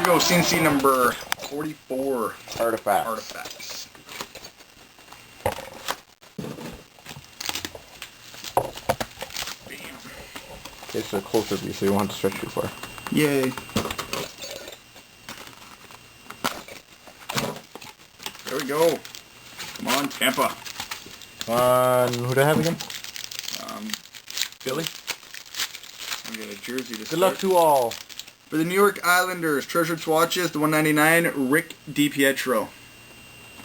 go, CNC number 44. Artifacts. Bam. Okay, so closer view, so you won't have to stretch too far. Yay. There we go. Come on, Tampa. Come on, who do I have again? Philly. We got a jersey to Good start. luck to all. For the New York Islanders, treasured swatches, the 199, Rick DiPietro.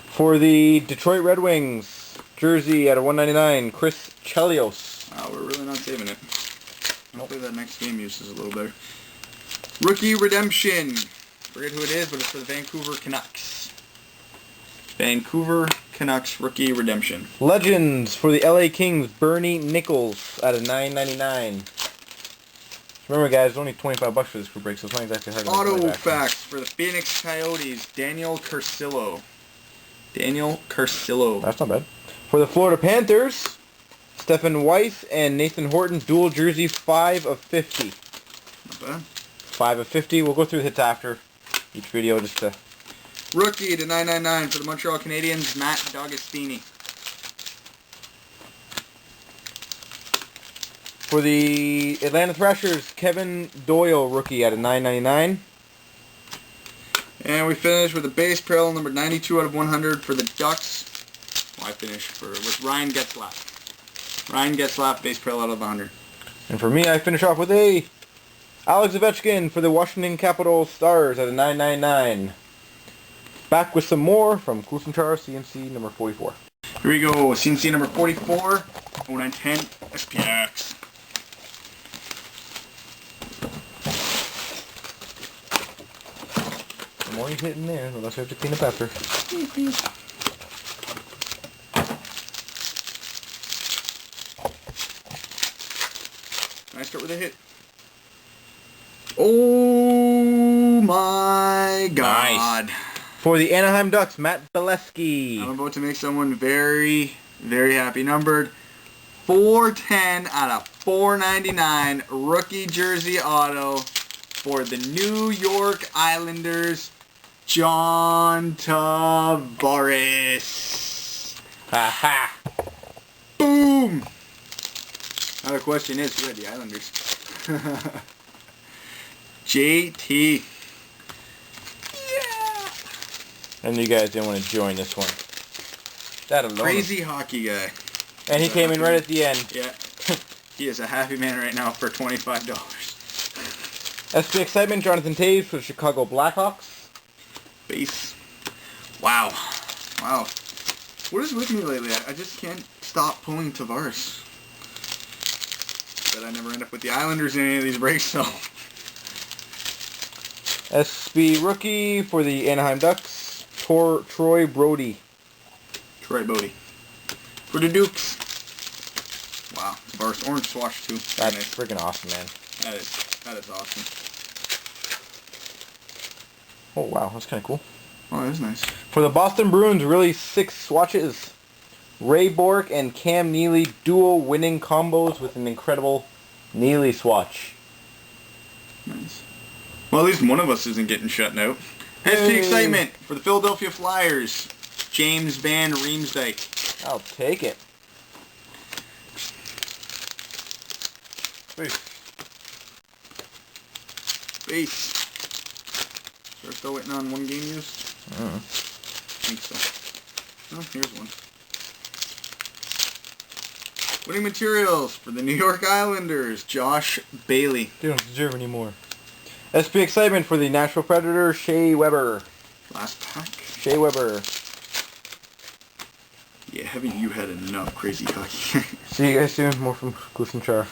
For the Detroit Red Wings, jersey at a 199, Chris Chelios. We're really not saving it. Hopefully that next game uses a little better. Rookie Redemption. Forget who it is, but it's for the Vancouver Canucks. Vancouver Canucks Rookie Redemption. Legends for the LA Kings, Bernie Nichols at a 9.99. Remember, guys, it's only 25 bucks for this group break, so it's not exactly hard to Auto Facts for the Phoenix Coyotes, Daniel Carcillo. That's not bad. For the Florida Panthers, Stephen Weiss and Nathan Horton, dual jersey, 5 of 50. Not bad. 5 of 50. We'll go through the hits after each video just to... Rookie to 9.99 for the Montreal Canadiens, Matt D'Agostini. For the Atlanta Thrashers, Kevin Doyle, rookie at a 9.99. And we finish with a base parallel number 92 out of 100 for the Ducks. Well, I finished with Ryan Getzlaf. Ryan Getzlaf, base parallel out of 100. And for me, I finish off with a Alex Ovechkin for the Washington Capitals Stars at a 9.99. Back with some more from Cloutsnchara, CNC number 44. Here we go, CNC number 44, 0910 SPX. The more you hit in there, the less you have to clean up after. Can I start with a hit? Oh my God. Nice. For the Anaheim Ducks, Matt Beleskey. I'm about to make someone very, very happy. Numbered 410 out of 499, rookie jersey auto for the New York Islanders, John Tavares. Ha ha. Boom! Now the question is, who had the Islanders? JT. And you guys didn't want to join this one. That alone. Crazy hockey guy. And he came in right at the end. Yeah. He is a happy man right now for $25. SP Excitement, Jonathan Toews for the Chicago Blackhawks. Base. Wow. Wow. What is with me lately? I just can't stop pulling Tavares. But I never end up with the Islanders in any of these breaks, so. SB Rookie for the Anaheim Ducks, Troy Brody. Troy Bodie. For the Dukes. Wow. Tavares orange swatch too. That's nice. freaking awesome, man. That is awesome. Oh, wow. That's kind of cool. Oh, that's nice. For the Boston Bruins, really 6 swatches. Ray Bourque and Cam Neely, dual winning combos with an incredible Neely swatch. Nice. Well, at least one of us isn't getting shut out. SP Excitement for the Philadelphia Flyers, James Van Riemsdyk. I'll take it. Base. Base. So we're still waiting on one game used? Mm. I think so. Oh, here's one. Winning materials for the New York Islanders, Josh Bailey. They don't deserve any more. SP Excitement for the Nashville Predators, Shea Weber. Last pack. Shea Weber. Yeah, haven't you had enough crazy hockey? See you guys soon. More from Cloutsnchara.